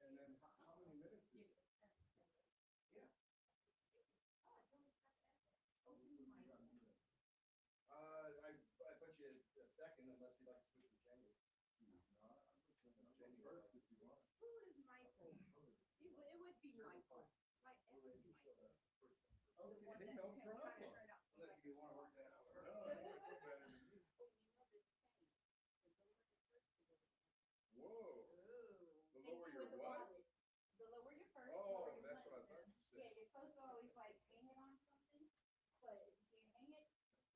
And then how many minutes is it? Yeah. I put you a second unless you'd like to switch to Jenny. No, I'm just gonna Jenny first if you want. Who is Michael? It would be Michael. My S is Michael. Oh, the one Okay, that no kind of problem. started out. Unless you want to work that out. No, I think you're better than me. Whoa. The lower your what? The lower your purse. Oh, lower your that's what I money. thought you Yeah, said. you're supposed to always like hang it on something, but if you can't hang it,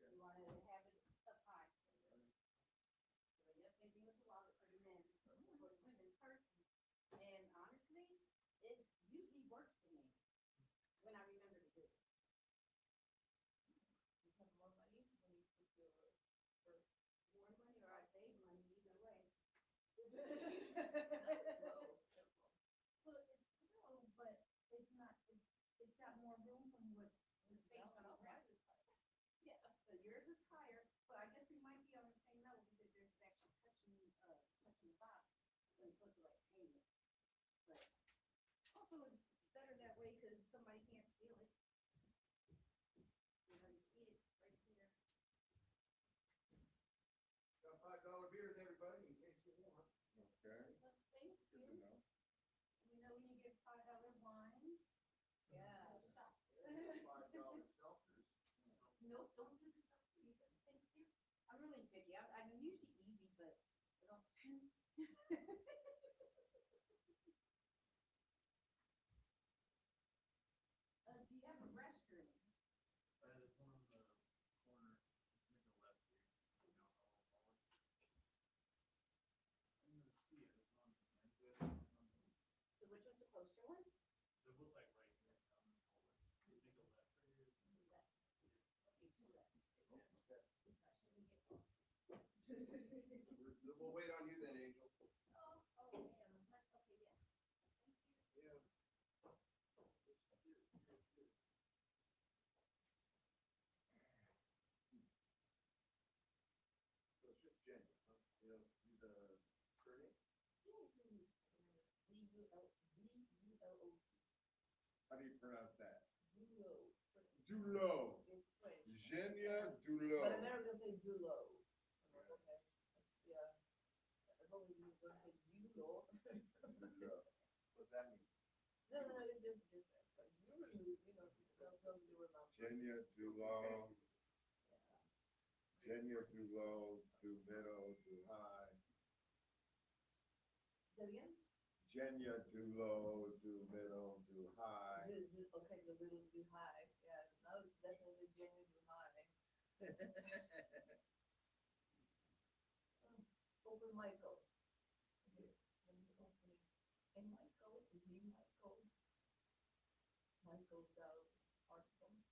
you want to have it up high. So yes, same thing with the wallet for the men, for the women first. And honestly, it usually works for me when I remember to do it. You have more money when you put your purse. More money or I save money either way. Well, it's low, but it's not, it's got more room from what the space on the ground. Yes, so yours is higher, but I guess we might be on the same level because yours is actually touching the bottom. So you're supposed to like hang it. But also it's better that way because somebody can't steal it. You know, you see it right here. Got $5 beers, everybody, in case you want. Okay, Well, thank good to you. know. You know when you get $5 wine? Yeah. Stop. $5 seltzers. Nope, don't do this. Thank you. I'm really picky. I'm usually easy, but it all depends. Do you have a restroom? There's one on the corner, make a left here. You know, I'm gonna see it. It's on the So which one's the closer one? they're both like right here. You make a left right here. Left. Okay, two left. Oh, okay. I shouldn't get lost. We'll wait on you then, Angel. Oh, man. Okay, yeah. Thank you. Yeah. So it's just Jenny, huh? You know, use a surname? D-U-L-O-T. How do you pronounce that? Dulo. Dulo. It's French. Genia But Dulo. Americans say Dulo. I'm like, okay. Yeah. I've only used the word Dulo. Dulo. What's that mean? No, it's just like usually, you know, they'll remember. Genia Dulo. Yeah. Genia Dulo. Do middle. Do high. Say it again? Genia Dulo. Do middle. Do high. Okay, the little do high. Yeah, no, it's definitely genuine do high. Open Michael. Okay, let me open it. And Michael, is he Michael? Michael Dell Archibald.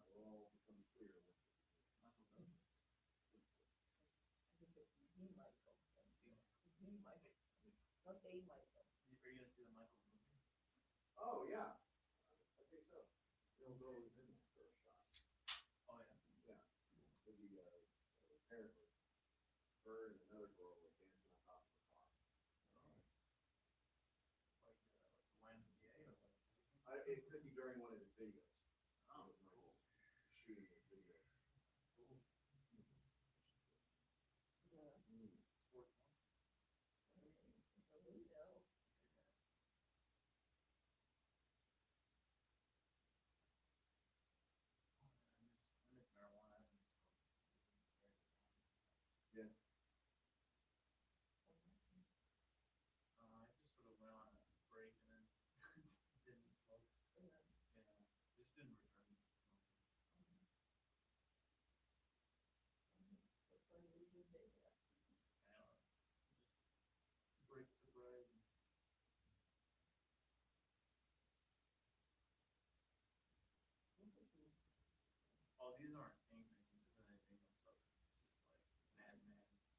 It will all become clear once. Michael Douglas. I think it's the Michael. The Michael. Not a Michael. Are you gonna see the Michael movie? Oh, yeah. I think so. Bill Burr was in that first shot. Oh, yeah. Yeah. Maybe, apparently, Burr and another girl were dancing on top of the car. Like YMCA or like. It could be during one of his videos. Oh, It was cool. Shooting a video. Cool. Yeah. Sports one. So we know. Oh, man, I miss marijuana. I miss Yeah. I just sort of went on a break and then didn't smoke. Yeah. Yeah, just didn't return to smoking. That's funny we do say that. I don't know. Just breaks the bread. Interesting. Oh, these aren't angry. These are anything on stuff. Just like madman stuff.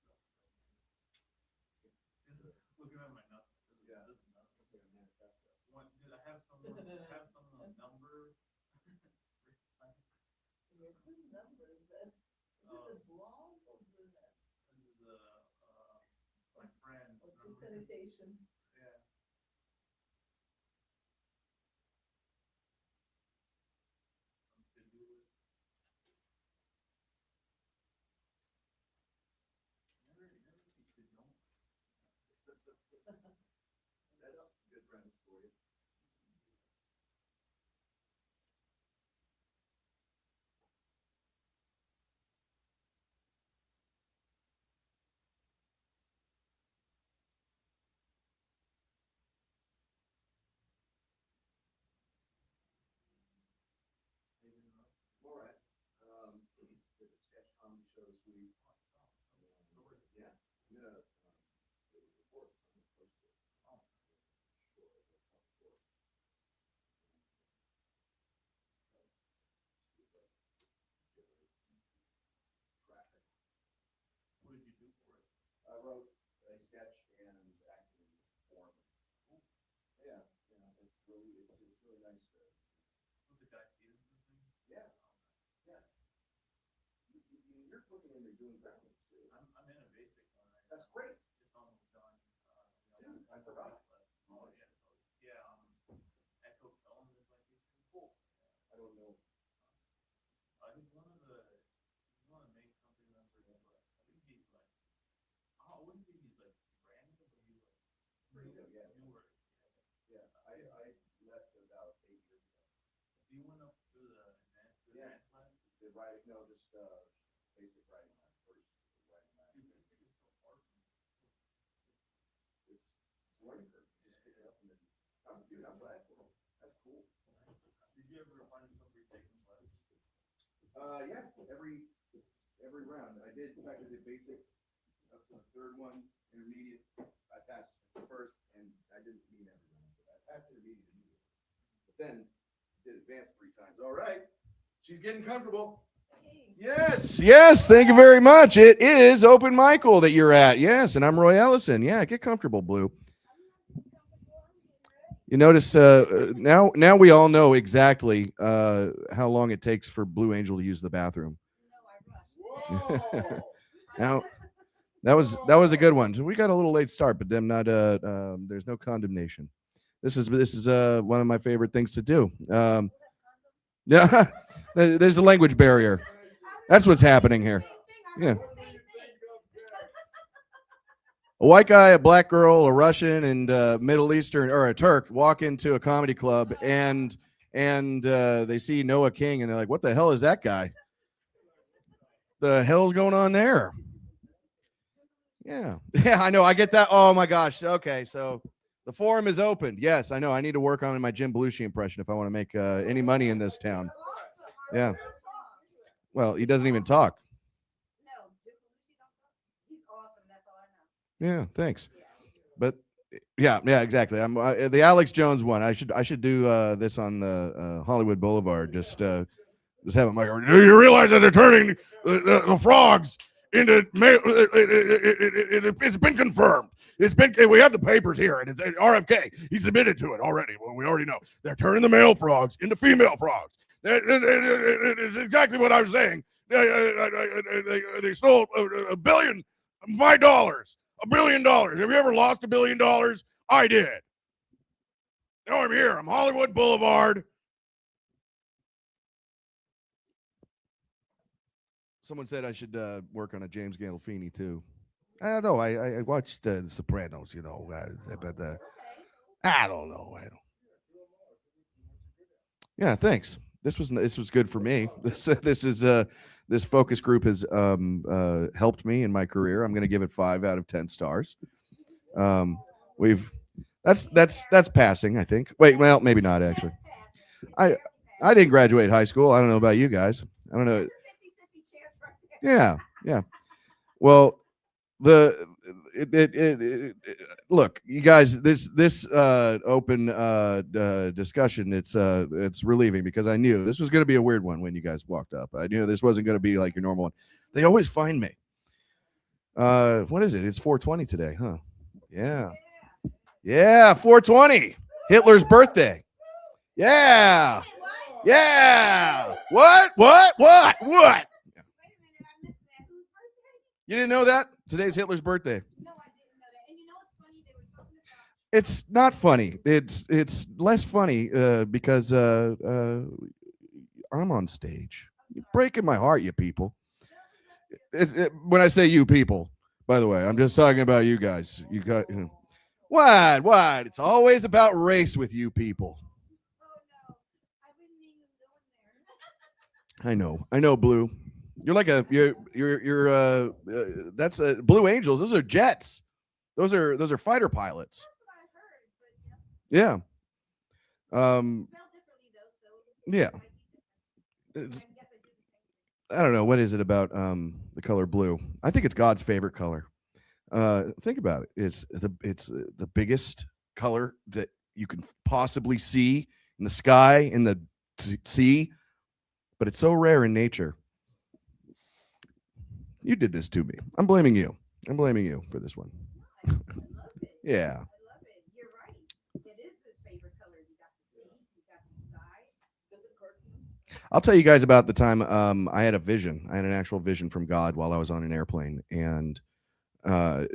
Looking at my nuts. Yeah. This is nuts. It's like a manifesto. One, dude, I have some of the number. Yeah, good numbers, then. Is this a blonde or brunette? This is my friend's Or number. sanitation? Yeah. Some to-do list. Never keep it going. That's good friends for you. All right. Did the sketch comedy show this week. Yeah. I'm gonna, do a report. I'm gonna post it. Oh. Sure, that's not sure. See if that generates some traffic. What did you do for it? I wrote a sketch and acted form. Yeah, it's really nice to. With the Guy Stevenson thing? Yeah. Yeah. You're looking into doing graphics too. I'm in a basic one. That's great. It's almost done. Dude, I forgot. Oh, yeah. Yeah, Echo Film is like, cool. I don't know. He's one of the main company members, but I think he's like, I wouldn't say he's like brand new, but he's like Pretty new, yeah. newer. Yeah, I left about 8 years ago. He went up to the advanced Yeah. lab. Did writing, no, just basic writing lab, first writing lab. Dude, I think it's so hard. It's a learning curve. You just pick it up and then, I'm glad for them. That's cool. Did you ever find yourself retaking classes? Yeah, every round. I did, in fact, I did basic up to the third one, intermediate. I passed the first, and I didn't meet every round, but I passed intermediate. But then did advanced 3 times. All right, she's getting comfortable. Yes, yes, thank you very much. It is Open Michael that you're at. Yes, and I'm Roy Ellison. Yeah, get comfortable, Blue. You notice now we all know exactly how long it takes for Blue Angel to use the bathroom. Now that was a good one. So we got a little late start, but then not there's no condemnation. This is one of my favorite things to do. Yeah, there's a language barrier. That's what's happening here. Yeah. A white guy, a black girl, a Russian, and Middle Eastern or a Turk walk into a comedy club, and they see Noah King, and they're like, "What the hell is that guy? The hell's going on there?" Yeah, yeah, I know. I get that. Oh my gosh. Okay, so the forum is open. Yes, I know. I need to work on my Jim Belushi impression if I want to make any money in this town. Yeah. Well, he doesn't even talk. Yeah, thanks. But yeah, exactly. I'm the Alex Jones one. I should do this on the Hollywood Boulevard. Just have it. Like, do you realize that they're turning the frogs into? It's been confirmed. We have the papers here, and it's RFK. He submitted to it already. Well, we already know they're turning the male frogs into female frogs. It's exactly what I was saying. They stole $1 billion, my dollars. $1 billion. Have you ever lost $1 billion? I did. Now I'm here. I'm Hollywood Boulevard. Someone said I should work on a James Gandolfini too. I don't know. I watched The Sopranos, but I don't know. Yeah, thanks. This was good for me. This focus group has helped me in my career. I'm going to give it 5 out of 10 stars. That's passing, I think. Wait, well, maybe not actually. I didn't graduate high school. I don't know about you guys. I don't know. Yeah. Well, look, you guys, this open discussion, it's relieving because I knew this was going to be a weird one when you guys walked up. I knew this wasn't going to be like your normal one. They always find me. What is it? It's 420 today, huh? Yeah, 420. Hitler's birthday. Yeah. What? You didn't know that? Today's Hitler's birthday. No, I didn't know that. And you know what's funny? They were talking about It's not funny. It's less funny because I'm on stage. You're breaking my heart, you people. When I say you people, by the way, I'm just talking about you guys. You got what? What? It's always about race with you people. Oh no, I wouldn't even go in there. I know, Blue. You're like you're that's Blue Angels. Those are jets. Those are fighter pilots. That's what I heard, but Yeah. spelled differently though, so Yeah. it might be different. It's, I guess I did the same thing. I don't know what is it about the color blue. I think it's God's favorite color. Think about it. It's the biggest color that you can possibly see in the sky, in the sea, but it's so rare in nature. You did this to me. I'm blaming you. I'm blaming you for this one. I love it. Yeah. I love it. You're right. It is his favorite color. You got the sea, you got the sky. Does it cartoon? I'll tell you guys about the time I had a vision. I had an actual vision from God while I was on an airplane, and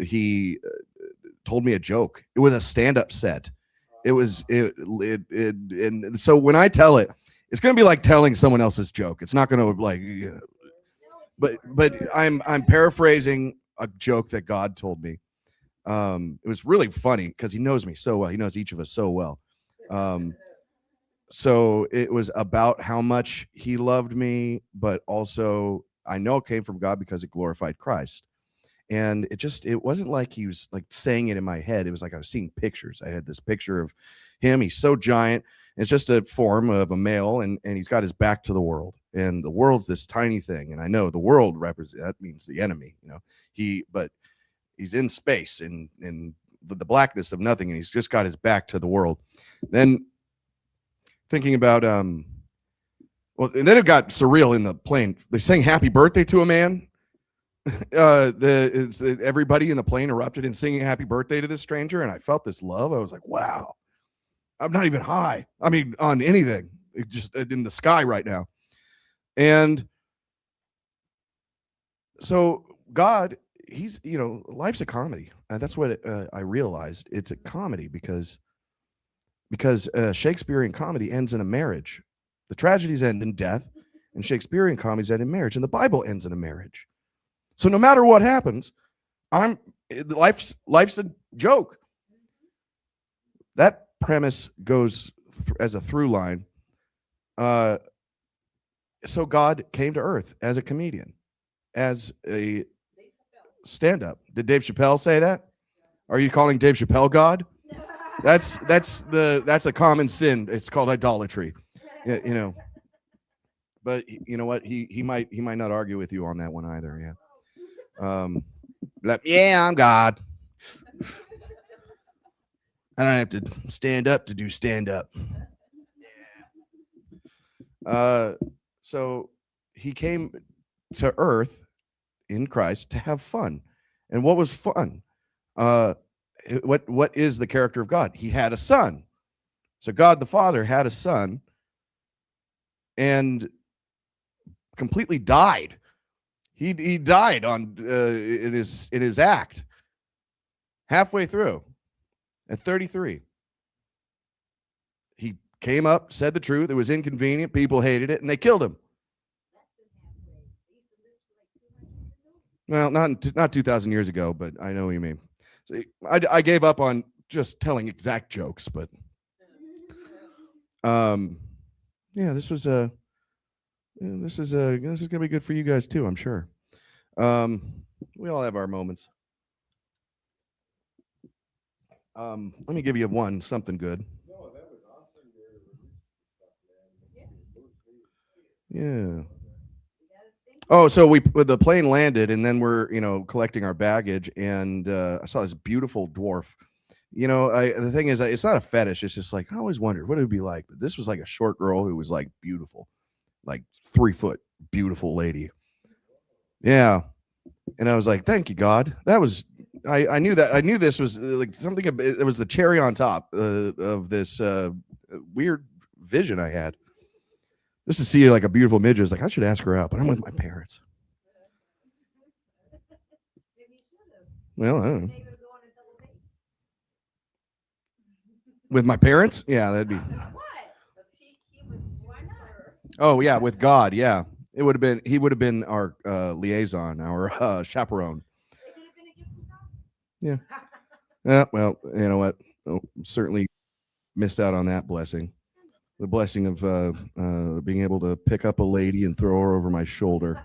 he told me a joke. It was a stand-up set. It was and so when I tell it, it's going to be like telling someone else's joke. It's not going to like, but I'm paraphrasing a joke that God told me. It was really funny because he knows me so well. He knows each of us so well. So it was about how much he loved me, but also I know it came from God because it glorified Christ. And it wasn't like he was like saying it in my head. It was like I was seeing pictures. I had this picture of him. He's so giant. It's just a form of a male, and he's got his back to the world. And the world's this tiny thing. And I know the world that means the enemy, but he's in space and the blackness of nothing, and he's just got his back to the world. Then thinking about and then it got surreal in the plane. They sang happy birthday to a man. Everybody in the plane erupted in singing happy birthday to this stranger, and I felt this love. I was like, wow, I'm not even high. I mean, on anything. It just in the sky right now. And so God, he's, life's a comedy. That's what I realized. It's a comedy because Shakespearean comedy ends in a marriage. The tragedies end in death, and Shakespearean comedies end in marriage, and the Bible ends in a marriage. So no matter what happens, life's a joke. That premise goes as a through line. So God came to earth as a comedian, as a stand-up. Did Dave Chappelle say that? Are you calling Dave Chappelle God? That's a common sin. It's called idolatry. But you know what? He might not argue with you on that one either. Yeah. Yeah, I'm God. I don't have to stand up to do stand up. So he came to earth in Christ to have fun. And what was fun? What is the character of God? He had a son. So God the Father had a son and completely died. He died in his act halfway through at 33. He came up, said the truth. It was inconvenient. People hated it, and they killed him. Well, not 2,000 years ago, but I know what you mean. See, I gave up on just telling exact jokes, but yeah, this is gonna be good for you guys too, I'm sure. We all have our moments. Let me give you something good. No, that was awesome. Yeah. Oh, so the plane landed, and then we're collecting our baggage, and I saw this beautiful dwarf. The thing is, it's not a fetish. It's just like I always wondered what it would be like. But this was like a short girl who was like beautiful, like 3 foot, beautiful lady. Yeah, and I was like, thank you, God. That was I knew that. I knew this was like something. It was the cherry on top of this weird vision I had. Just to see like a beautiful midget, I was like, I should ask her out, but I'm with my parents. Well, I don't know. With my parents? Yeah, that'd be. What? But he was, why not? Oh yeah, with God. Yeah, it would have been. He would have been our liaison, our chaperone. It could have been a gift from God. Yeah. Yeah. Well, you know what? Oh, certainly missed out on that blessing. The blessing of being able to pick up a lady and throw her over my shoulder.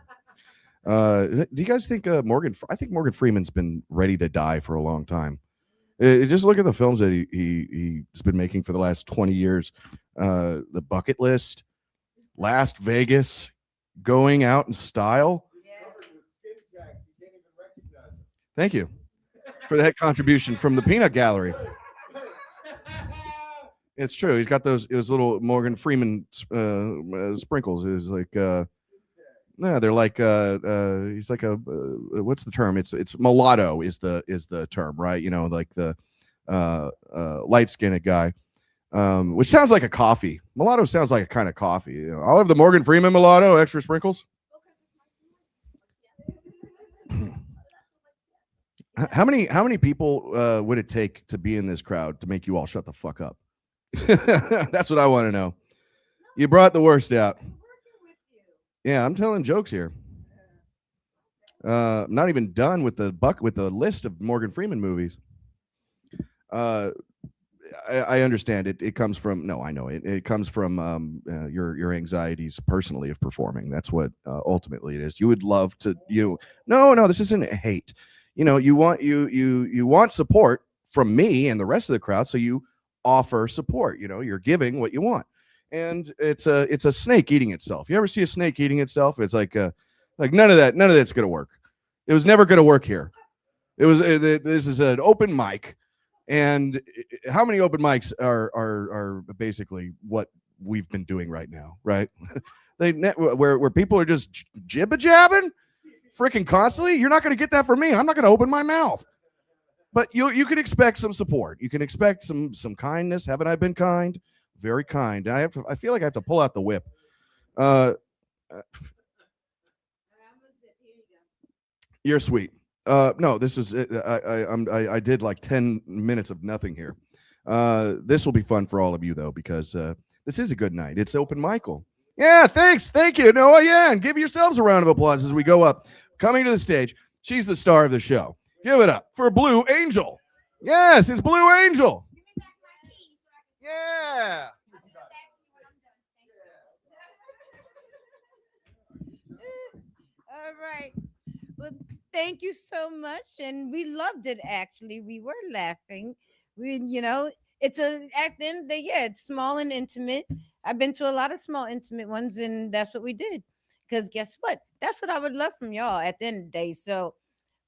Do you guys think Morgan? I think Morgan Freeman's been ready to die for a long time. Just look at the films that he's been making for the last 20 years. The Bucket List, Last Vegas, Going Out in Style. Covered with skin tags, you can't even recognize him. Thank you for that contribution from the Peanut Gallery. It's true. He's got those little Morgan Freeman sprinkles. Is like yeah, they're like he's like a what's the term? It's mulatto is the term, right? You know, like the light skinned guy. Which sounds like a coffee. Mulatto sounds like a kind of coffee. You know, I'll have the Morgan Freeman mulatto, extra sprinkles. How many people would it take to be in this crowd to make you all shut the fuck up? That's what I want to know. You brought the worst out. Yeah, I'm telling jokes here. I'm not even done with the list of Morgan Freeman movies. I understand it. It comes from I know it. It comes from your anxieties personally of performing. That's what ultimately it is. You would love to no. This isn't hate. You know, you want support from me and the rest of the crowd, so you offer support. You know, you're giving what you want, and it's a snake eating itself. You ever see a snake eating itself? It's like none of that's gonna work. It was never gonna work here. This is an open mic, and how many open mics are basically what we've been doing right now, right? Where people are just jibba jabbing, freaking constantly. You're not gonna get that from me. I'm not gonna open my mouth. But you can expect some support. You can expect some kindness. Haven't I been kind? Very kind. I feel like I have to pull out the whip. You're sweet. No, this is I did like 10 minutes of nothing here. This will be fun for all of you though, because this is a good night. It's open Michael. Yeah, thanks. Thank you, Noah. Yeah, and give yourselves a round of applause as we go up. Coming to the stage, she's the star of the show. Give it up for Blue Angel. Yes, it's Blue Angel. Yeah. All right. Well, thank you so much. And we loved it, actually. We were laughing. It's at the end of the day, yeah, it's small and intimate. I've been to a lot of small, intimate ones, and that's what we did. Because guess what? That's what I would love from y'all at the end of the day. So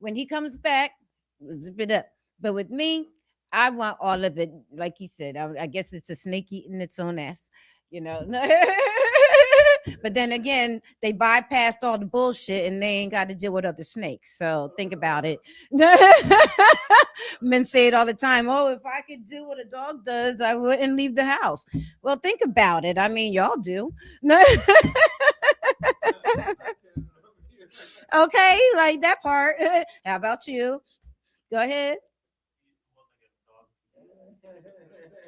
when he comes back, we'll zip it up. But with me, I want all of it. Like he said, I guess it's a snake eating its own ass, you know. But then again, they bypassed all the bullshit and they ain't got to deal with other snakes. So think about it. Men say it all the time. Oh, if I could do what a dog does, I wouldn't leave the house. Well, think about it. I mean, y'all do. Okay, like that part. How about you? Go ahead.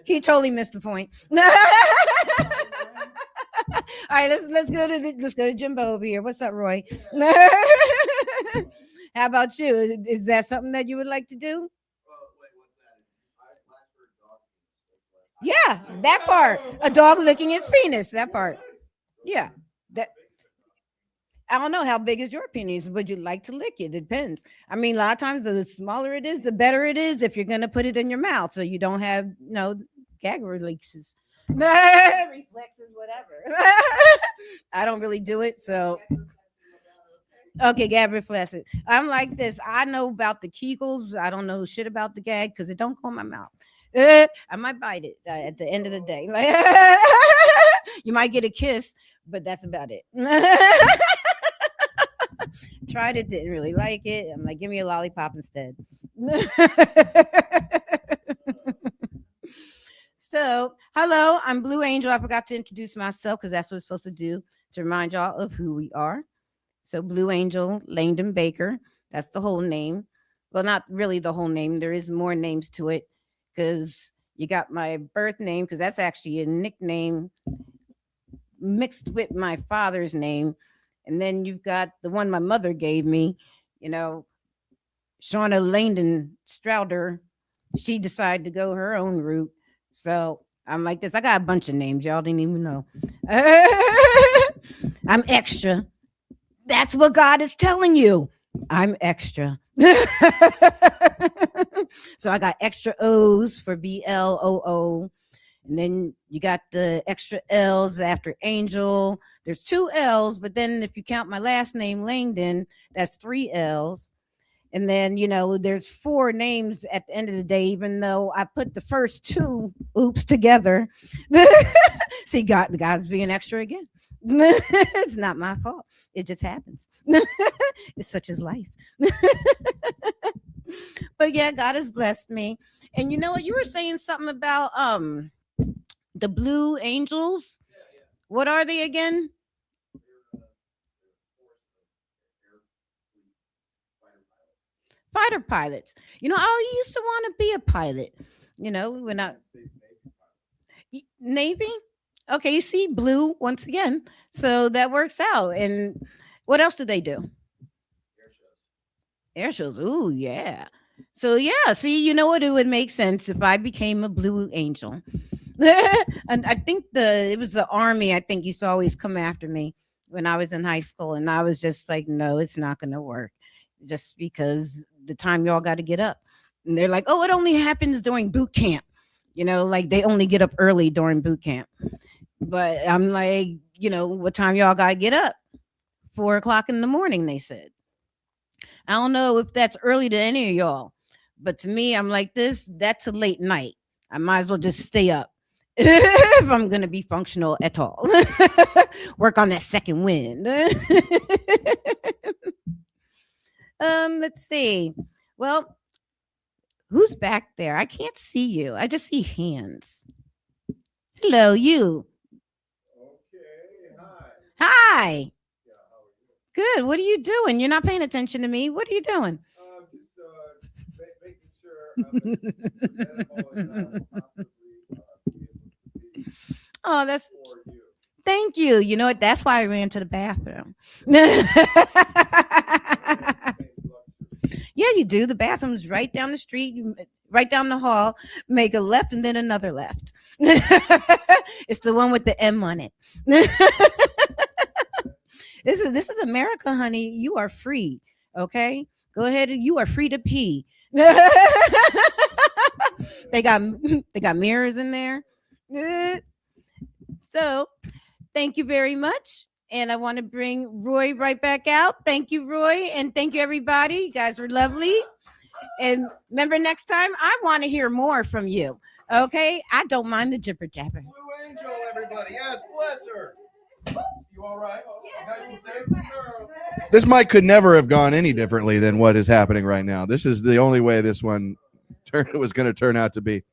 He totally missed the point. All right, let's go to Jimbo over here. What's up, Roy? How about you? Is that something that you would like to do? Yeah, that part. A dog licking its penis. That part. Yeah. That. I don't know how big is your penis. Would you like to lick it? It depends. I mean, a lot of times the smaller it is, the better it is if you're gonna put it in your mouth, so you don't have gag releases, reflexes, whatever. I don't really do it, so okay, gag reflexes. I'm like this. I know about the Kegels. I don't know shit about the gag because it don't go in my mouth. I might bite it at the end of the day. Like, you might get a kiss, but that's about it. Tried it, didn't really like it. I'm like, give me a lollipop instead. So, hello, I'm Blue Angel. I forgot to introduce myself because that's what it's supposed to do, to remind y'all of who we are. So, Blue Angel Langdon Baker. That's the whole name. Well, not really the whole name. There is more names to it because You got my birth name, because that's actually a nickname mixed with my father's name. And then you've got the one my mother gave me, you know, Shauna Langdon Strouder. She decided to go her own route. So I'm like this. I got a bunch of names. Y'all didn't even know. I'm extra. That's what God is telling you. I'm extra. So I got extra O's for BLOO. And then you got the extra L's after Angel. There's 2 L's, but then if you count my last name, Langdon, that's 3 L's. And then, there's 4 names at the end of the day, even though I put the first 2 oops together. See, God's being extra again. It's not my fault. It just happens. It's such as life. But yeah, God has blessed me. And you know what? You were saying something about the Blue Angels. What are they again? Fighter pilots. I used to want to be a pilot. When I Navy. Okay, you see, blue once again. So that works out. And what else do they do? Air shows. Ooh, yeah. So yeah, see, you know what? It would make sense if I became a Blue Angel. And I think it was the Army. I think used to always come after me when I was in high school, and I was just like, no, it's not going to work, just because the time y'all got to get up. And they're like, oh, it only happens during boot camp. Like they only get up early during boot camp. But I'm like, what time y'all got to get up? 4:00 in the morning, they said. I don't know if that's early to any of y'all, but to me, I'm like that's a late night. I might as well just stay up if I'm going to be functional at all. Work on that second wind. Let's see. Well, who's back there? I can't see you. I just see hands. Hello, you. Okay, hi. Hi. Yeah, how are you? Good. What are you doing? You're not paying attention to me. What are you doing? Just making sure I'm as presentable as I will possibly be able to be Oh, that's for you. thank you. You know what? That's why I ran to the bathroom. Yeah, you do. The bathroom's right down the street, right down the hall. Make a left and then another left. It's the one with the M on it. This is America, honey. You are free. Okay, go ahead. You are free to pee. they got they got mirrors in there. So, thank you very much. And I want to bring Roy right back out. Thank you, Roy. And thank you, everybody. You guys were lovely. And remember, next time, I want to hear more from you. Okay? I don't mind the jibber jabber. Blue Angel, everybody. Yes, bless her. You all right? Nice and safe? This mic could never have gone any differently than what is happening right now. This is the only way this one was going to turn out to be.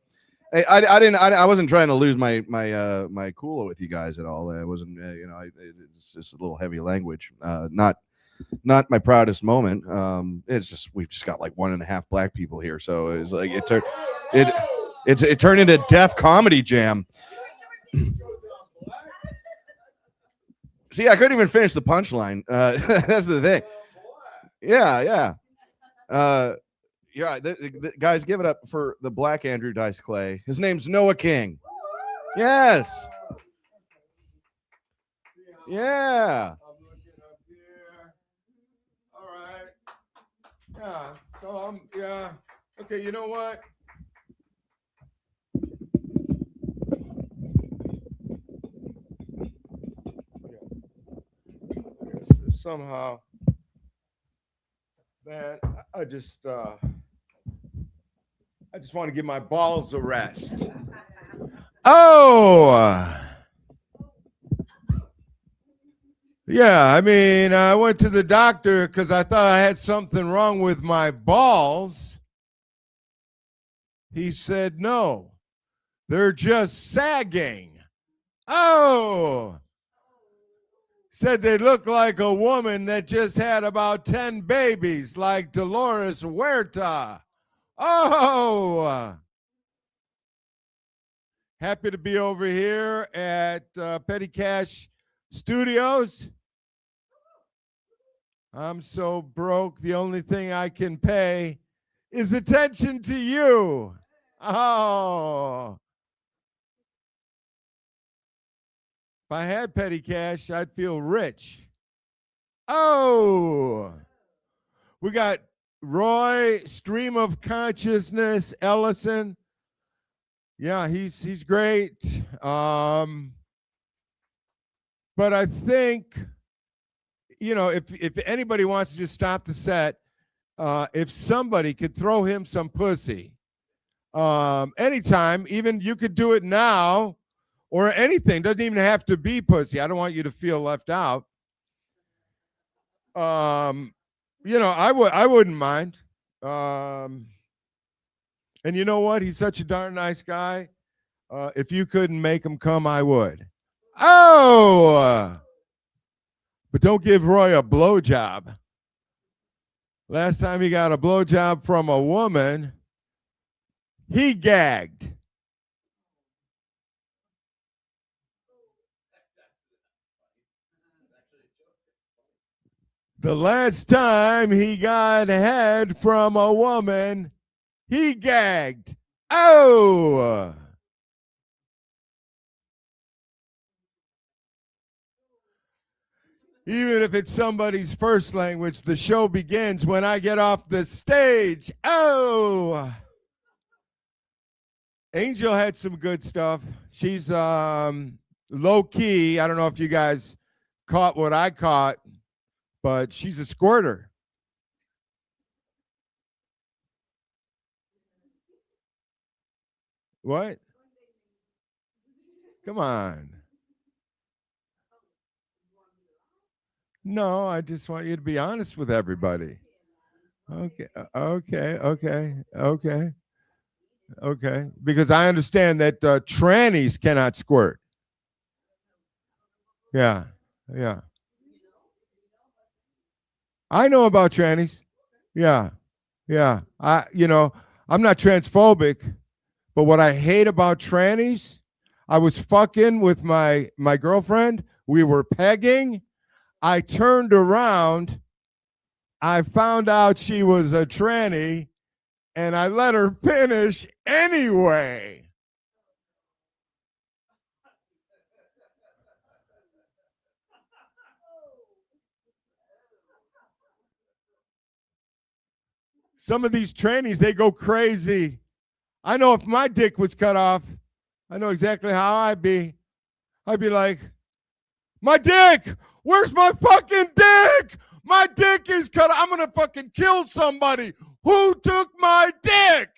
Hey, I wasn't trying to lose my cool with you guys at all. I wasn't, it's just a little heavy language. Not my proudest moment. It's just we've just got like 1.5 black people here, so it's like it turned into Def Comedy Jam. See, I couldn't even finish the punchline. That's the thing. Yeah. Yeah, guys, give it up for the black Andrew Dice Clay. His name's Noah King. Yes. Yeah. I'm looking up here. All right. Yeah. So yeah. Okay. You know what? Somehow, man, I just want to give my balls a rest. Oh. Yeah, I mean, I went to the doctor because I thought I had something wrong with my balls. He said, no, they're just sagging. Oh. Said they look like a woman that just had about 10 babies, like Dolores Huerta. Oh. Happy to be over here at Petty Cash Studios. I'm so broke, the only thing I can pay is attention to you. Oh. If I had petty cash, I'd feel rich. Oh. We got Roy, Stream of Consciousness, Ellison. Yeah, he's great. But I think, you know, if anybody wants to just stop the set, if somebody could throw him some pussy, anytime, even you could do it now or anything. Doesn't even have to be pussy. I don't want you to feel left out. You know, I wouldn't mind. And you know what? He's such a darn nice guy. If you couldn't make him come, I would. Oh! But don't give Roy a blowjob. Last time he got a blowjob from a woman, he gagged. The last time he got head from a woman, he gagged. Oh! Even if it's somebody's first language, the show begins when I get off the stage. Oh! Angel had some good stuff. She's low key. I don't know if you guys caught what I caught, but she's a squirter. What? Come on. No, I just want you to be honest with everybody. Okay, okay. Because I understand that trannies cannot squirt. Yeah. I know about trannies. Yeah. I'm not transphobic, but what I hate about trannies, I was fucking with my girlfriend. We were pegging. I turned around. I found out she was a tranny, and I let her finish anyway. Some of these trannies, they go crazy. I know if my dick was cut off, I know exactly how I'd be. I'd be like, my dick! Where's my fucking dick? My dick is cut off. I'm going to fucking kill somebody. Who took my dick?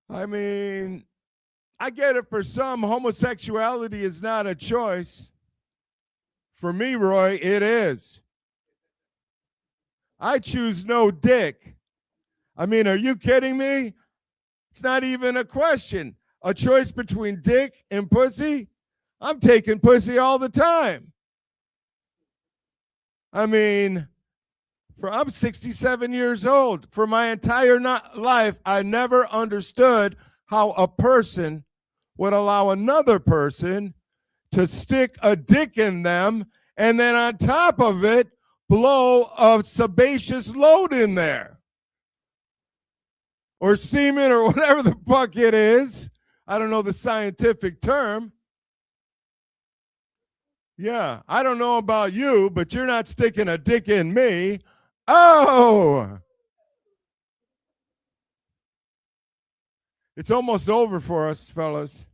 I mean, I get it. For some, homosexuality is not a choice. For me, Roy, it is. I choose no dick. I mean, are you kidding me? It's not even a question. A choice between dick and pussy? I'm taking pussy all the time. I mean, I'm 67 years old. For my entire life, I never understood how a person would allow another person to stick a dick in them and then on top of it, blow a sebaceous load in there. Or semen or whatever the fuck it is. I don't know the scientific term. Yeah, I don't know about you, but you're not sticking a dick in me. Oh! It's almost over for us, fellas.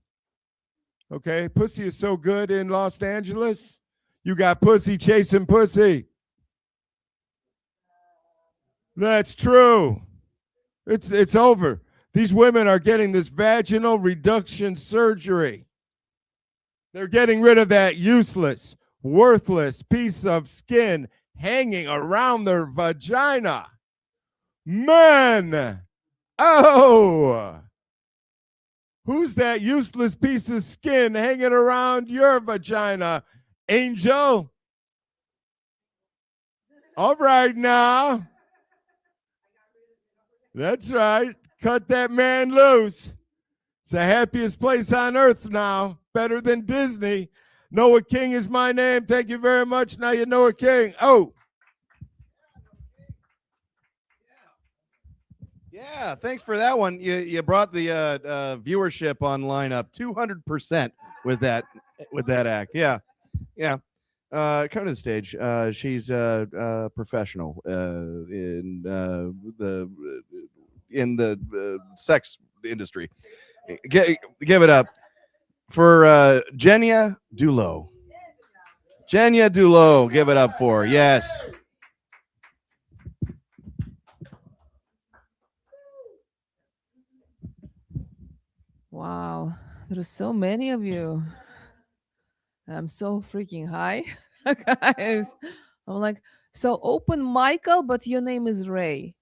Okay, pussy is so good in Los Angeles. You got pussy chasing pussy. That's true. It's over. These women are getting this vaginal reduction surgery. They're getting rid of that useless, worthless piece of skin hanging around their vagina. Men! Oh! Who's that useless piece of skin hanging around your vagina, Angel? All right now. That's right. Cut that man loose. It's the happiest place on earth now. Better than Disney. Noah King is my name. Thank you very much. Now you Noah King. Oh. Yeah, thanks for that one. You brought the viewership online up 200% with that act. Yeah, yeah. Come to the stage. She's a professional in the sex industry. Give it up for Jenya Dulo. Jenya Dulo, give it up for her. Yes. Wow, there's so many of you. I'm so freaking high, guys. I'm like, so open Michael, but your name is Ray.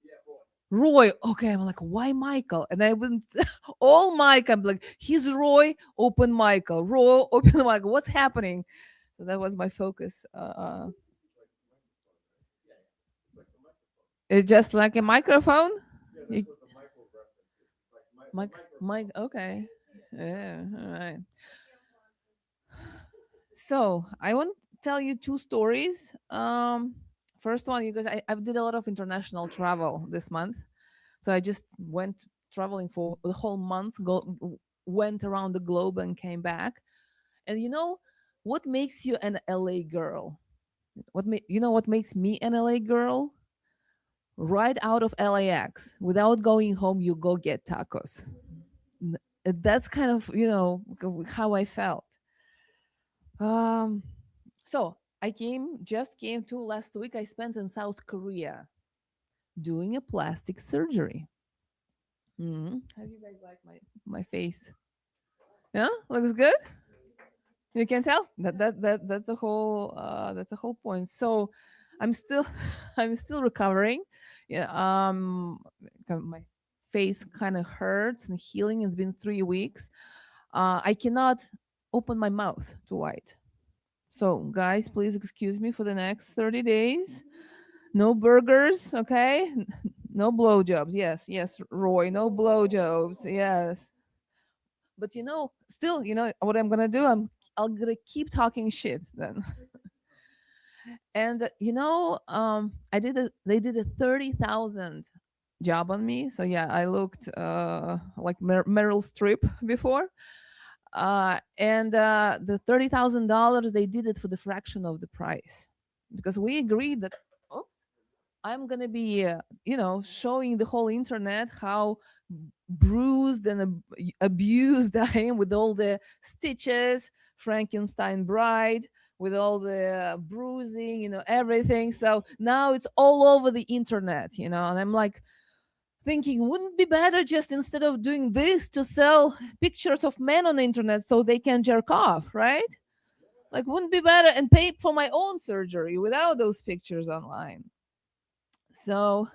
Roy. Okay, I'm like, why Michael? And I went all Mike. I'm like, he's Roy, open Michael. Roy, open Michael. What's happening? So that was my focus. It's just like a microphone. You- Mike. Okay. Yeah. All right. So I want to tell you two stories. First one, you guys, I did a lot of international travel this month. So I just went traveling for the whole month, went around the globe and came back. And you know what makes you an LA girl? You know what makes me an LA girl? Right out of LAX, without going home, you go get tacos. That's kind of how I felt. Um, so I just came to last week. I spent in South Korea doing a plastic surgery. How do you guys like my face? Yeah, looks good. You can tell that's the whole point. So I'm still I'm still recovering. Yeah, my face kind of hurts and healing. It's been 3 weeks. I cannot open my mouth to write. So guys, please excuse me for the next 30 days. No burgers, okay? No blowjobs. Yes, yes, Roy. No blowjobs. Yes. But still, what I'm gonna do? I'm gonna keep talking shit then. And they did a 30,000 job on me. So yeah, I looked like Meryl Streep before. And the $30,000 they did it for the fraction of the price, because we agreed that I'm gonna be, showing the whole internet how bruised and abused I am with all the stitches, Frankenstein bride, with all the bruising, everything. So now it's all over the internet, and I'm like thinking, wouldn't it be better just instead of doing this to sell pictures of men on the internet so they can jerk off, right? Like, wouldn't it be better and pay for my own surgery without those pictures online? So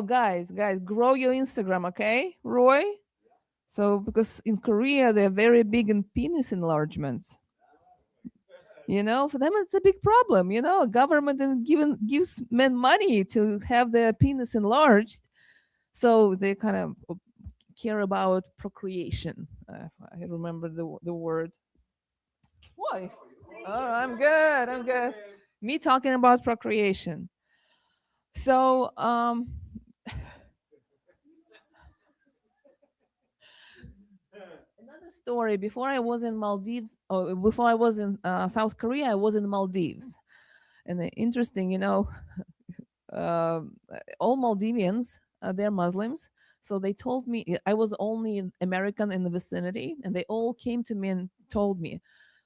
guys, grow your Instagram, okay, Roy? So because in Korea they're very big in penis enlargements. For them it's a big problem. Government gives men money to have their penis enlarged, so they kind of care about procreation. I remember the word. Why? Oh, I'm good. I'm good. Me talking about procreation. So another story. Before I was in Maldives, or before I was in South Korea, I was in Maldives. And interesting, all Maldivians, they're Muslims. So they told me I was only American in the vicinity, and they all came to me and told me,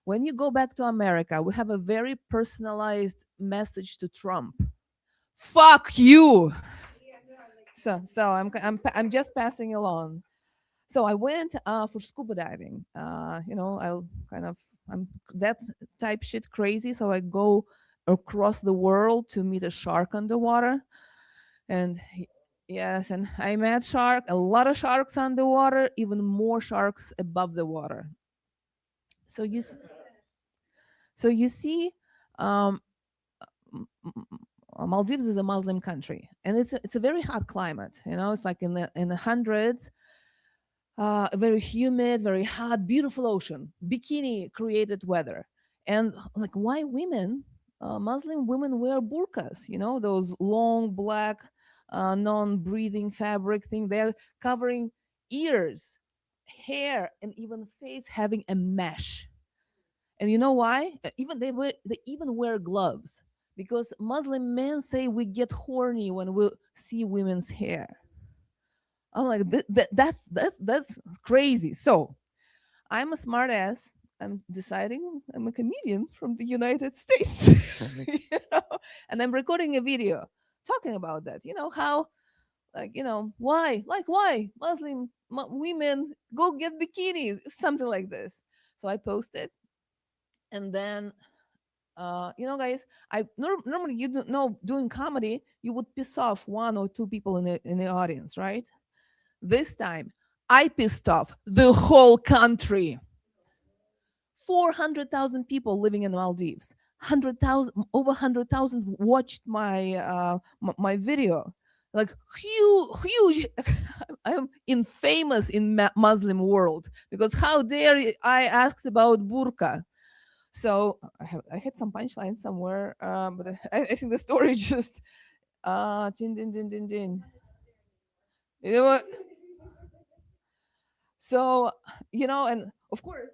when you go back to America, we have a very personalized message to Trump. Fuck you. So I'm just passing along. So I went for scuba diving. I'm that type shit crazy. So I go across the world to meet a shark underwater, and yes, and I met a lot of sharks underwater, even more sharks above the water. So So you see, um, Maldives is a Muslim country, and it's a very hot climate. You know, it's like in the hundreds. Very humid, very hot, beautiful ocean, bikini created weather, and like why women, Muslim women wear burqas? You know, those long black, non-breathing fabric thing. They're covering ears, hair, and even face having a mesh. And you know why? They even wear gloves because Muslim men say we get horny when we see women's hair. I'm like, that's crazy. So I'm a smart ass. I'm deciding I'm a comedian from the United States, you know? And I'm recording a video talking about that. You know how, like, you know, why Muslim women go get bikinis, something like this. So I posted, and then you know, guys, normally you don't know, doing comedy you would piss off one or two people in the audience, right? This time I pissed off the whole country. 400,000 people living in the Maldives. 100,000, over 100,000 watched my video. Like huge. I'm infamous in Muslim world because how dare I ask about burqa? So I had some punchline somewhere, but I think the story just din. You know what? So, you know, and of course,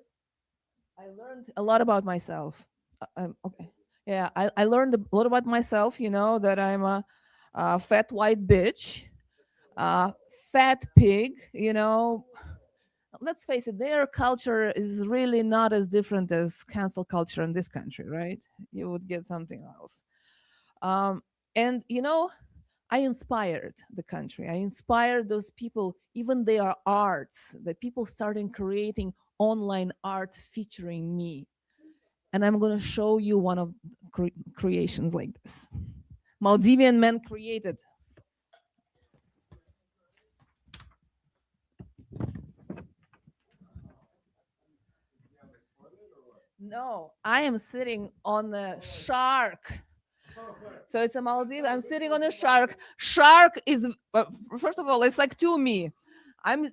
I learned a lot about myself. Okay. Yeah, I learned a lot about myself, you know, that I'm a fat white bitch, fat pig, you know. Let's face it, their culture is really not as different as cancel culture in this country, right? You would get something else. And, you know, I inspired the country. I inspired those people, even their arts, the people starting creating online art featuring me. And I'm going to show you one of creations like this. Maldivian men created. No, I am sitting on the shark. So it's a Maldives. I'm sitting on a shark. Shark is, first of all, it's like to me. I'm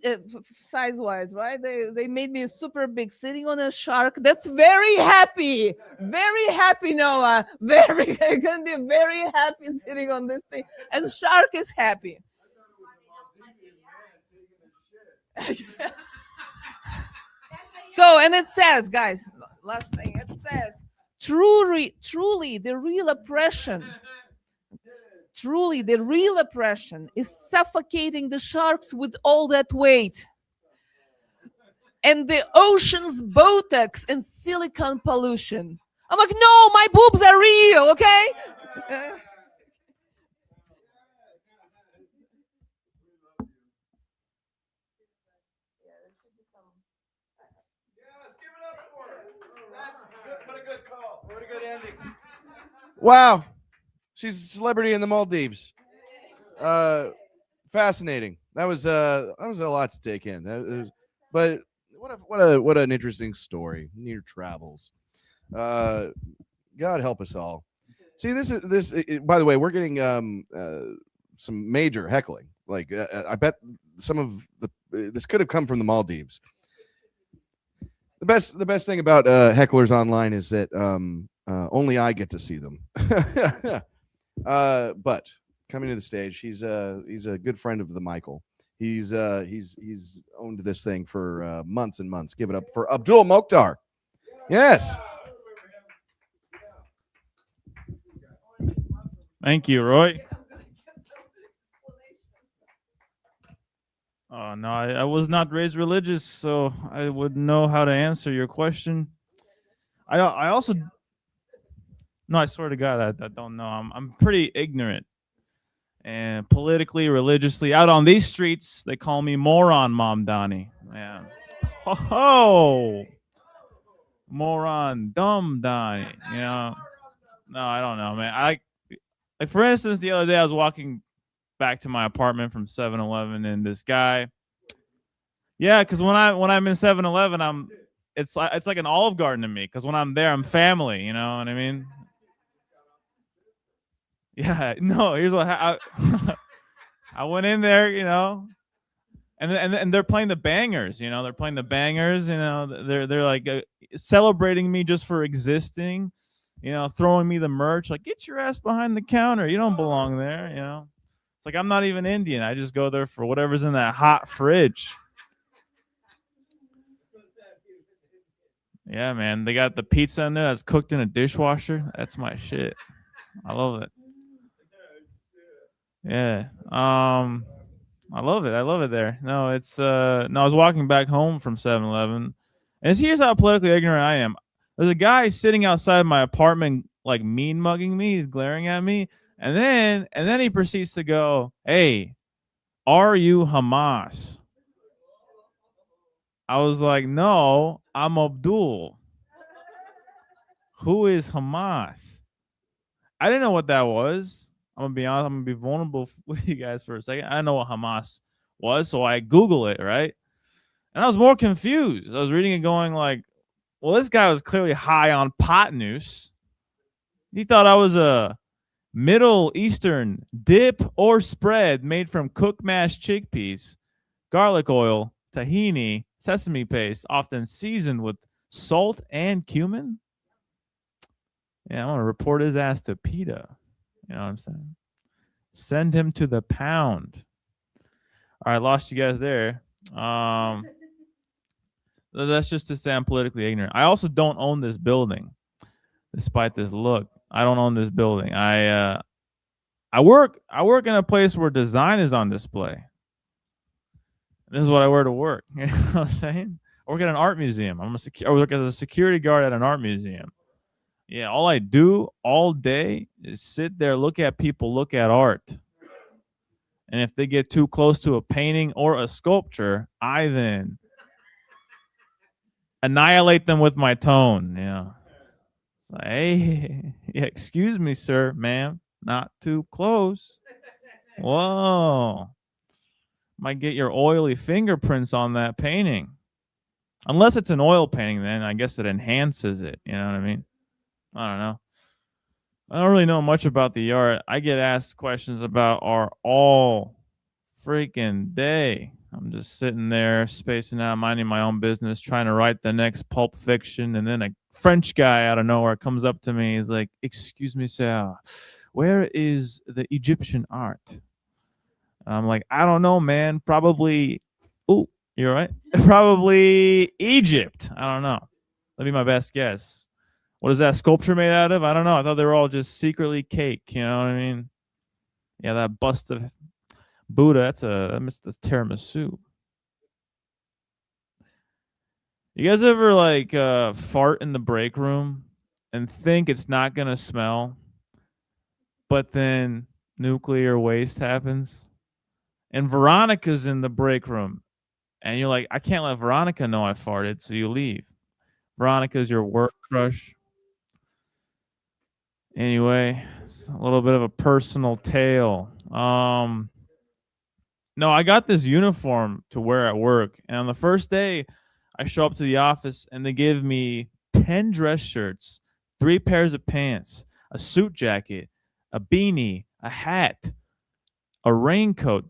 size wise, right? They made me super big, sitting on a shark. That's very happy, Noah. Very, I can be very happy sitting on this thing, and shark is happy. So, and it says, guys, last thing, it says, truly, the real oppression. Truly, the real oppression is suffocating the sharks with all that weight. And the ocean's Botox and silicone pollution. I'm like, no, my boobs are real, okay? What a good call. What a good ending. Wow. She's a celebrity in the Maldives. Fascinating. That was a lot to take in. But what an interesting story. Your travels. God help us all. See, by the way, we're getting some major heckling. Like I bet some of this could have come from the Maldives. The best thing about hecklers online is that only I get to see them. But coming to the stage, he's a good friend of the Michael. He's owned this thing for months and months. Give it up for Abdul Mokhtar. Yes. Thank you, Roy. Oh no, I was not raised religious, so I would know how to answer your question. I also no, I swear to God, I don't know. I'm pretty ignorant, and politically, religiously, out on these streets, they call me moron, Mom Donnie. Yeah. Oh, moron, dumb Donnie. You know. No, I don't know, man. Like for instance, the other day I was walking back to my apartment from 7-Eleven, and this guy, yeah, because when I'm in 7-Eleven, it's like an Olive Garden to me because when I'm there, I'm family. You know what I mean? Yeah. No. Here's what I went in there. You know, and they're playing the bangers. You know, they're playing the bangers. You know, they're like celebrating me just for existing. You know, throwing me the merch. Like, get your ass behind the counter. You don't belong there. You know. It's like I'm not even Indian. I just go there for whatever's in that hot fridge. Yeah, man. They got the pizza in there that's cooked in a dishwasher. That's my shit. I love it. Yeah. I love it. I love it there. No, it's no, I was walking back home from 7-Eleven. And here's how politically ignorant I am. There's a guy sitting outside my apartment like mean mugging me. He's glaring at me. And then he proceeds to go, "Hey, are you Hamas?" I was like, "No, I'm Abdul." Who is Hamas? I didn't know what that was. I'm gonna be honest. I'm gonna be vulnerable with you guys for a second. I didn't know what Hamas was, so I Google it, right? And I was more confused. I was reading it, going like, "Well, this guy was clearly high on pot noose. He thought I was a Middle Eastern dip or spread made from cooked mashed chickpeas, garlic oil, tahini, sesame paste, often seasoned with salt and cumin." Yeah, I'm gonna report his ass to PETA. You know what I'm saying? Send him to the pound. All right, lost you guys there. That's just to say I'm politically ignorant. I also don't own this building, despite this look. I don't own this building. I work in a place where design is on display. This is what I wear to work. You know what I'm saying? I work at an art museum. I work as a security guard at an art museum. Yeah, all I do all day is sit there, look at people, look at art. And if they get too close to a painting or a sculpture, I then annihilate them with my tone. Yeah. It's like, hey, yeah, excuse me, sir, ma'am, not too close. Whoa. Might get your oily fingerprints on that painting. Unless it's an oil painting, then I guess it enhances it. You know what I mean? I don't know. I don't really know much about the art. I get asked questions about art all freaking day. I'm just sitting there spacing out, minding my own business, trying to write the next Pulp Fiction, and then a French guy out of nowhere comes up to me. He's like, "Excuse me, sir, where is the Egyptian art?" And I'm like, "I don't know, man. Probably, oh, you're right. Probably Egypt. I don't know. That'd be my best guess." What is that sculpture made out of? I don't know. I thought they were all just secretly cake. You know what I mean? Yeah, that bust of Buddha. That's the tiramisu. You guys ever like fart in the break room and think it's not gonna smell, but then nuclear waste happens? And Veronica's in the break room, and you're like, "I can't let Veronica know I farted," so you leave. Veronica's your work crush. Anyway, it's a little bit of a personal tale. No, I got this uniform to wear at work, and on the first day, I show up to the office and they give me 10 dress shirts, 3 pairs of pants, a suit jacket, a beanie, a hat, a raincoat,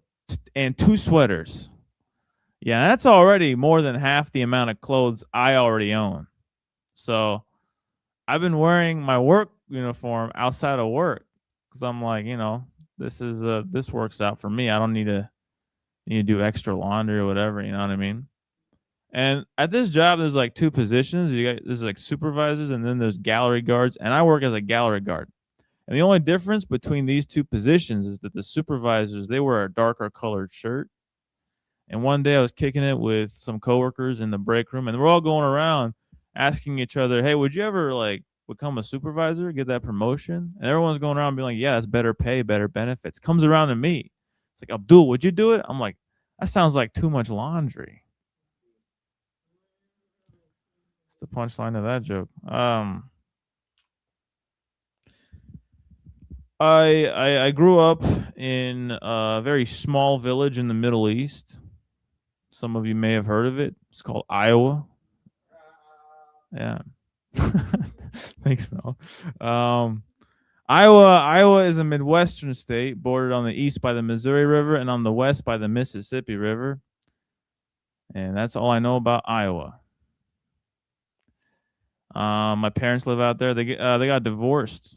and 2 sweaters. Yeah, that's already more than half the amount of clothes I already own. So I've been wearing my work uniform outside of work because I'm like, this works out for me. I don't need to do extra laundry or whatever. You know what I mean? And at this job, there's like 2 positions. There's like supervisors, and then there's gallery guards. And I work as a gallery guard. And the only difference between these 2 positions is that the supervisors, they wear a darker colored shirt. And one day I was kicking it with some coworkers in the break room, and we're all going around asking each other, "Hey, would you ever like become a supervisor, get that promotion?" And everyone's going around being like, "Yeah, that's better pay, better benefits." Comes around to me. It's like, "Abdul, would you do it?" I'm like, "That sounds like too much laundry." It's the punchline of that joke. I grew up in a very small village in the Middle East. Some of you may have heard of it. It's called Iowa. Yeah. Thanks, no. Iowa is a Midwestern state bordered on the east by the Missouri River and on the west by the Mississippi River. And that's all I know about Iowa. My parents live out there. They got divorced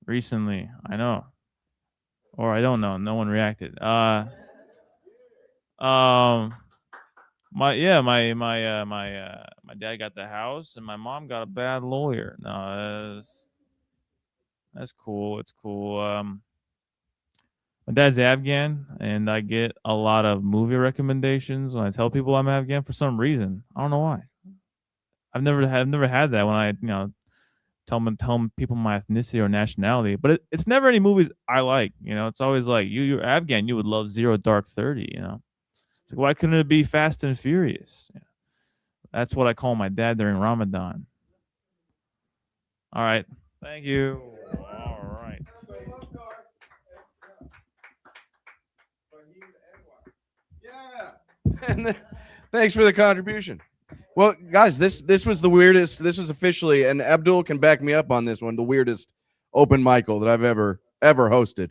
recently. I know, or I don't know. No one reacted. My dad got the house, and my mom got a bad lawyer. No, that's cool. It's cool. My dad's Afghan, and I get a lot of movie recommendations when I tell people I'm Afghan for some reason. I don't know why. I've never had that when I tell people my ethnicity or nationality, but it's never any movies I like. It's always like you're Afghan, you would love Zero Dark 30. It's like, why couldn't it be Fast and Furious? That's what I call my dad during Ramadan. All right, thank you. All right. Yeah. And thanks for the contribution. Well, guys, this was the weirdest. This was officially, and Abdul can back me up on this one, the weirdest open Michael that I've ever hosted.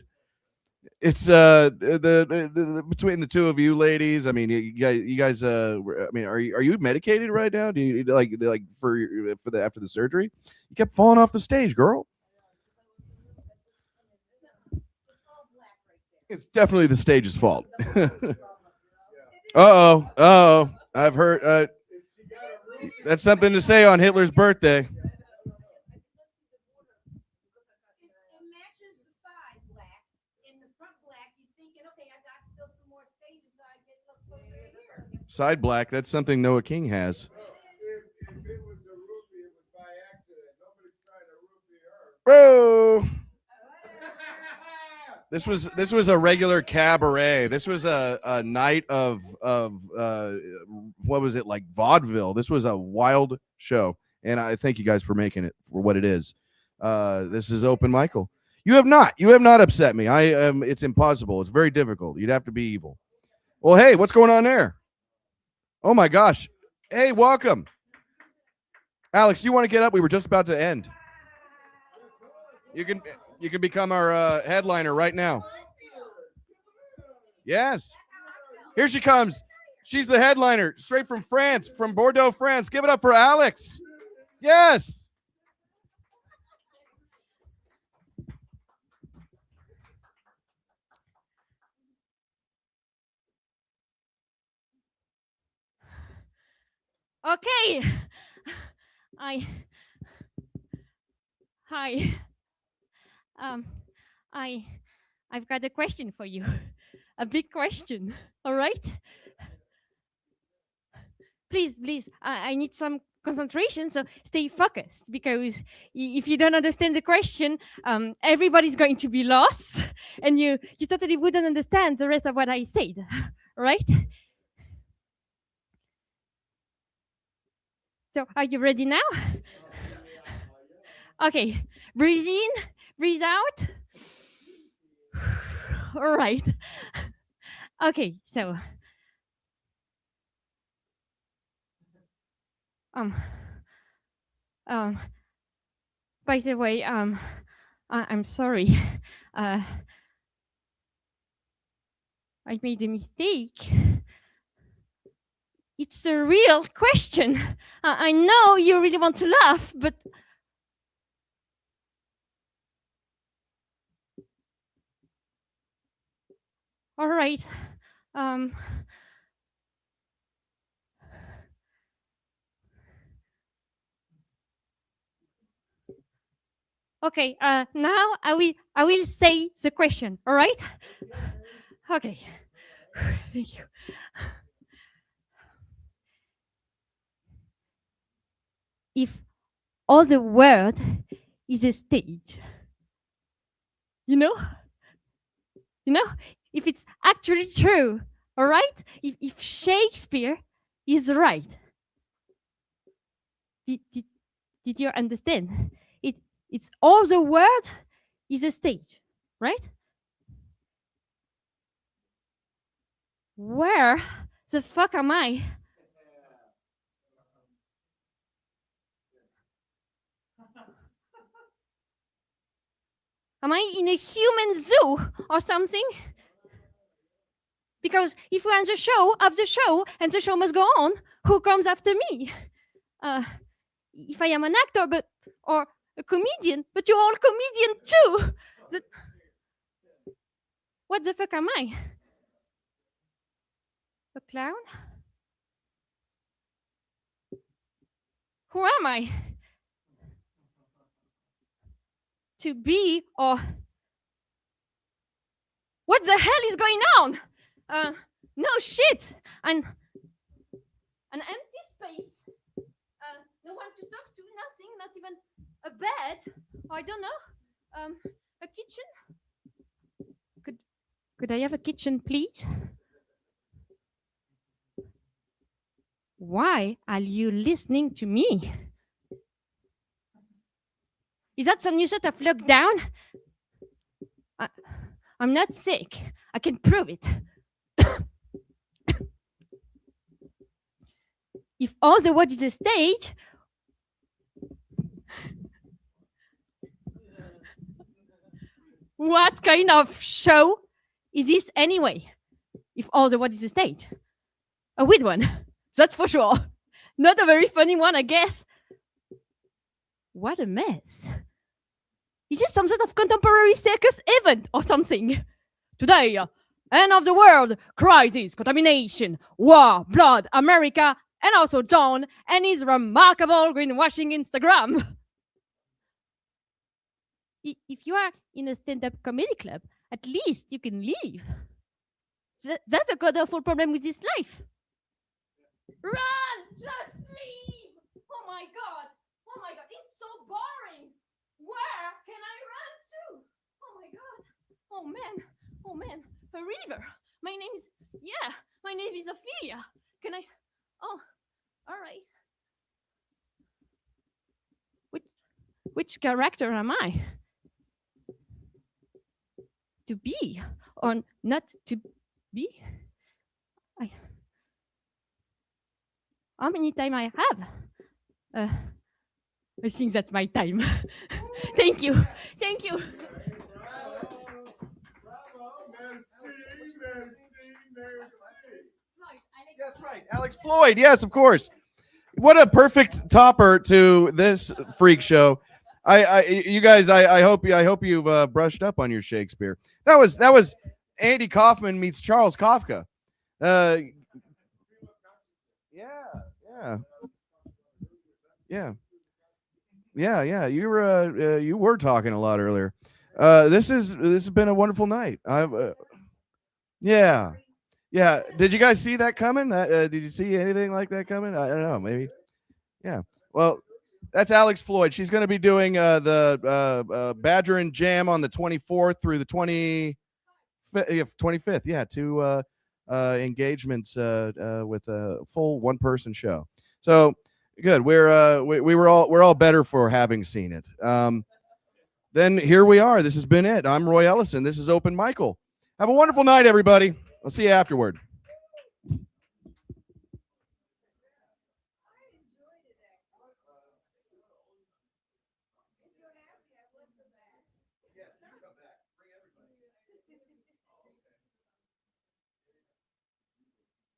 It's the between the two of you ladies. I mean, you guys. I mean, are you medicated right now? Do you like for the after the surgery? You kept falling off the stage, girl. It's definitely the stage's fault. Uh-oh. I've heard that's something to say on Hitler's birthday. It matches the side black. In the front black, you're thinking, okay, I got still some more stage until I get up closer here. Side black, that's something Noah King has. If it was a roofie, it was by accident. Nobody's trying to roofie her. Bro. This was a regular cabaret. This was a night of what was it, like vaudeville. This was a wild show, and I thank you guys for making it for what it is. This is Open Michael. You have not upset me. It's impossible. It's very difficult. You'd have to be evil. Well, hey, what's going on there? Oh my gosh. Hey, welcome. Alex, you want to get up? We were just about to end. You can become our headliner right now. Yes. Here she comes. She's the headliner, straight from France, from Bordeaux, France. Give it up for Alex. Yes. Okay. Hi. I've got a question for you. A big question. All right? Please, I need some concentration, so stay focused, because if you don't understand the question, everybody's going to be lost, and you totally wouldn't understand the rest of what I said. Right? So, are you ready now? Okay, breathe in, breathe out. All right. Okay, so by the way, I'm sorry. I made a mistake. It's a real question. I know you really want to laugh, but all right. Okay. Now I will say the question. All right. Okay. Thank you. If all the world is a stage, you know, if it's actually true, all right? If Shakespeare is right, did you understand? It's all the world is a stage, right? Where the fuck am I? Am I in a human zoo or something? Because if we're on the show of the show and the show must go on, who comes after me? If I am an actor but or a comedian, but you're all comedian too. What the fuck am I? A clown? Who am I? To be or what the hell is going on? No shit. And an empty space. No one to talk to. Nothing. Not even a bed. I don't know. A kitchen. Could I have a kitchen, please? Why are you listening to me? Is that some new sort of lockdown? I'm not sick. I can prove it. If all the world is a stage, what kind of show is this anyway? If all the world is a stage? A weird one, that's for sure. Not a very funny one, I guess. What a mess. Is this some sort of contemporary circus event or something? Today, end of the world, crisis, contamination, war, blood, America, and also John and his remarkable greenwashing Instagram. If you are in a stand-up comedy club, at least you can leave. That's a wonderful problem with this life. Run! Just leave! Oh my god! Oh my god, it's so boring! Where can I run to? Oh my god! Oh man! Oh man! A river! My name is Ophelia. Can I? Oh, all right. Which character am I? To be or not to be? How many time I have? I think that's my time. Thank you. Thank you. That's right. Alex Floyd. Yes, of course. What a perfect topper to this freak show. You guys, I hope you've brushed up on your Shakespeare. That was Andy Kaufman meets Charles Kafka. Yeah. You were talking a lot earlier. This has been a wonderful night. Yeah. Did you guys see that coming? Did you see anything like that coming? I don't know. Maybe. Yeah. Well, that's Alex Floyd. She's going to be doing the Badger and Jam on the 24th through the 25th. Yeah, two engagements with a full one-person show. So good. We're all better for having seen it. Then here we are. This has been it. I'm Roy Ellison. This is Open Michael. Have a wonderful night, everybody. I'll see you afterward.